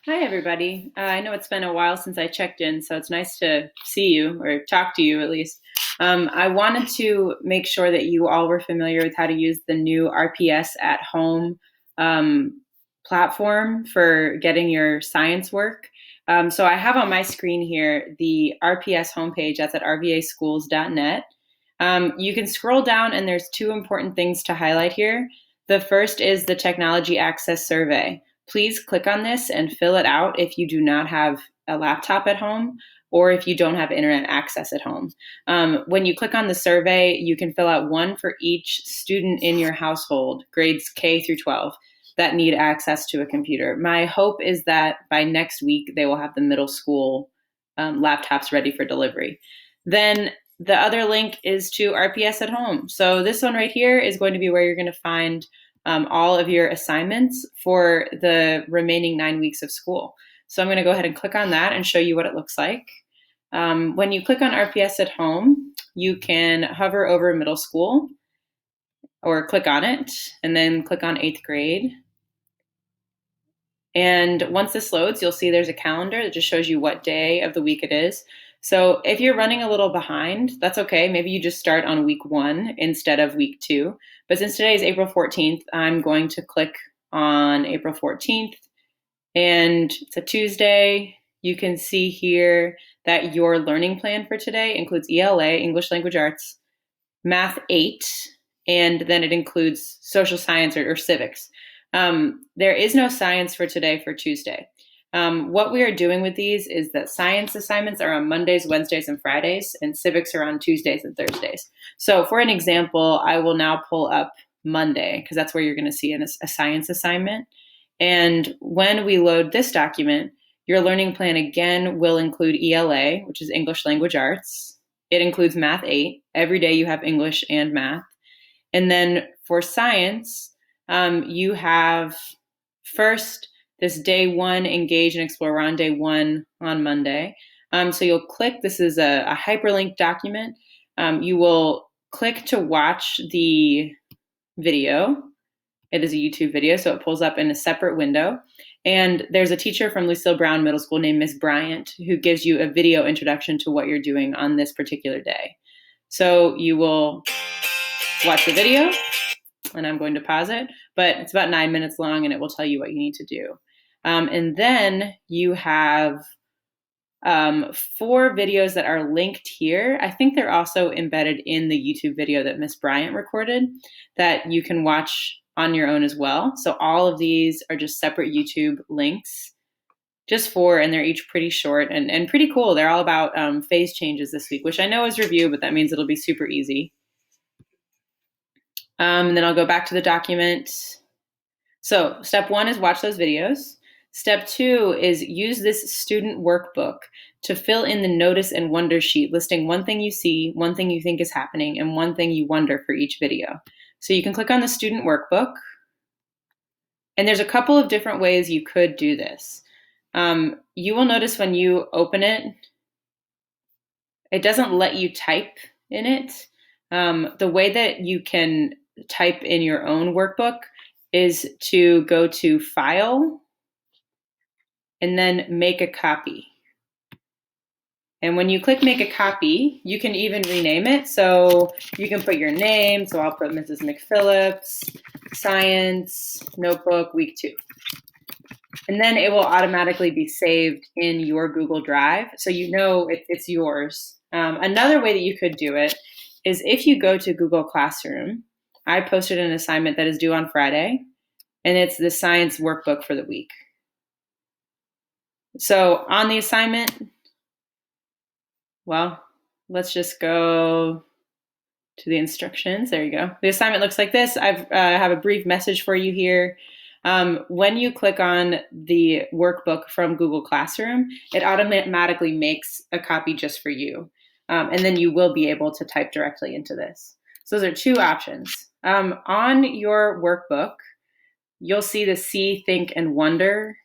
Hi, everybody. I know it's been a while since I checked in, so it's nice to see you or talk to you at least. I wanted to make sure that you all were familiar with how to use the new RPS at home um, platform for getting your science work. So I have on my screen here the RPS homepage. That's at rvaschools.net. You can scroll down, and there's two important things to highlight here. The first is the Technology Access Survey. Please click on this and fill it out if you do not have a laptop at home or if you don't have internet access at home. When you click on the survey, you can fill out one for each student in your household, grades K through 12, that need access to a computer. My hope is that by next week, they will have the middle school laptops ready for delivery. Then the other link is to RPS at home. So this one right here is going to be where you're going to find all of your assignments for the remaining 9 weeks of school. So I'm going to go ahead and click on that and show you what it looks like. When you click on RPS at home, you can hover over middle school or click on it and then click on 8th grade. And once this loads, you'll see there's a calendar that just shows you what day of the week it is. So if you're running a little behind, that's okay. Maybe you just start on week 1 instead of week 2. But since today is April 14th, I'm going to click on April 14th. And it's a Tuesday. You can see here that your learning plan for today includes ELA, English Language Arts, Math 8, and then it includes social science or civics. There is no science for today for Tuesday. What we are doing with these is that science assignments are on Mondays, Wednesdays, and Fridays, and civics are on Tuesdays and Thursdays. So for an example, I will now pull up Monday, because that's where you're going to see a science assignment. And when we load this document, your learning plan again will include ELA, which is English Language Arts. It includes Math 8. Every day you have English and math. And then for science, you have first this day 1, engage and explore. We're on day 1 on Monday. So you'll click, this is a hyperlinked document. You will click to watch the video. It is a YouTube video, so it pulls up in a separate window. And there's a teacher from Lucille Brown Middle School named Miss Bryant who gives you a video introduction to what you're doing on this particular day. So you will watch the video, and I'm going to pause it, but it's about 9 minutes long, and it will tell you what you need to do. And then you have 4 videos that are linked here. I think they're also embedded in the YouTube video that Miss Bryant recorded that you can watch on your own as well. So all of these are just separate YouTube links, just 4, and they're each pretty short and pretty cool. They're all about phase changes this week, which I know is review, but that means it'll be super easy. And then I'll go back to the document. So step 1 is watch those videos. Step 2 is use this student workbook to fill in the notice and wonder sheet, listing one thing you see, one thing you think is happening, and one thing you wonder for each video. So you can click on the student workbook, and there's a couple of different ways you could do this. You will notice when you open it, it doesn't let you type in it. The way that you can type in your own workbook is to go to File and then Make a Copy. And when you click Make a Copy, you can even rename it. So you can put your name. So I'll put Mrs. McPhillips, Science, Notebook, Week 2. And then it will automatically be saved in your Google Drive. So you know it's yours. Another way that you could do it is if you go to Google Classroom. I posted an assignment that is due on Friday, and it's the science workbook for the week. So on the assignment, well, let's just go to the instructions. There you go. The assignment looks like this. I have a brief message for you here. When you click on the workbook from Google Classroom, it automatically makes a copy just for you. And then you will be able to type directly into this. So those are 2 options. On your workbook, you'll see the See, Think, and Wonder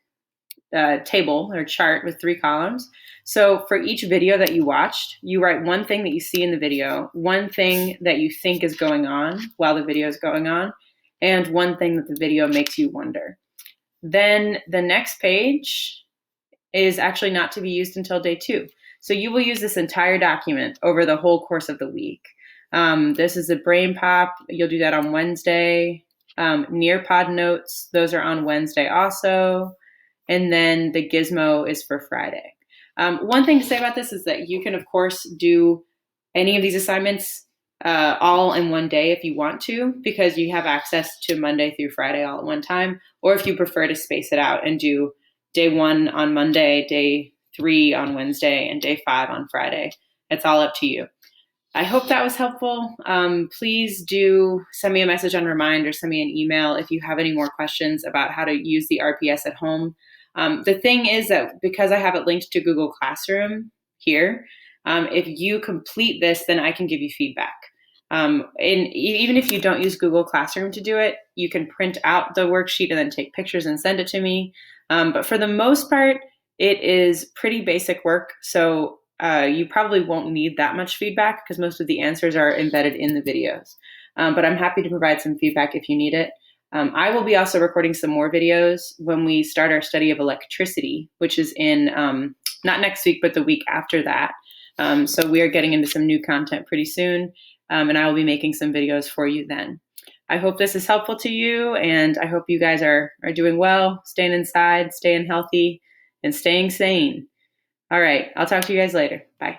table or chart with 3 columns. So for each video that you watched, you write one thing that you see in the video, one thing that you think is going on while the video is going on, and one thing that the video makes you wonder. Then the next page is actually not to be used until day 2. So you will use this entire document over the whole course of the week. This is a brain pop. You'll do that on Wednesday. Nearpod notes, those are on Wednesday also. And then the gizmo is for Friday. One thing to say about this is that you can, of course, do any of these assignments all in one day if you want to, because you have access to Monday through Friday all at one time. Or if you prefer to space it out and do day 1 on Monday, day 3 on Wednesday, and day 5 on Friday. It's all up to you. I hope that was helpful. Please do send me a message on Remind or send me an email if you have any more questions about how to use the RPS at home. The thing is that because I have it linked to Google Classroom here, if you complete this, then I can give you feedback. And even if you don't use Google Classroom to do it, you can print out the worksheet and then take pictures and send it to me. But for the most part, it is pretty basic work. So you probably won't need that much feedback because most of the answers are embedded in the videos. But I'm happy to provide some feedback if you need it. I will be also recording some more videos when we start our study of electricity, which is in not next week, but the week after that. So we are getting into some new content pretty soon, and I will be making some videos for you then. I hope this is helpful to you, and I hope you guys are doing well, staying inside, staying healthy, and staying sane. All right, I'll talk to you guys later. Bye.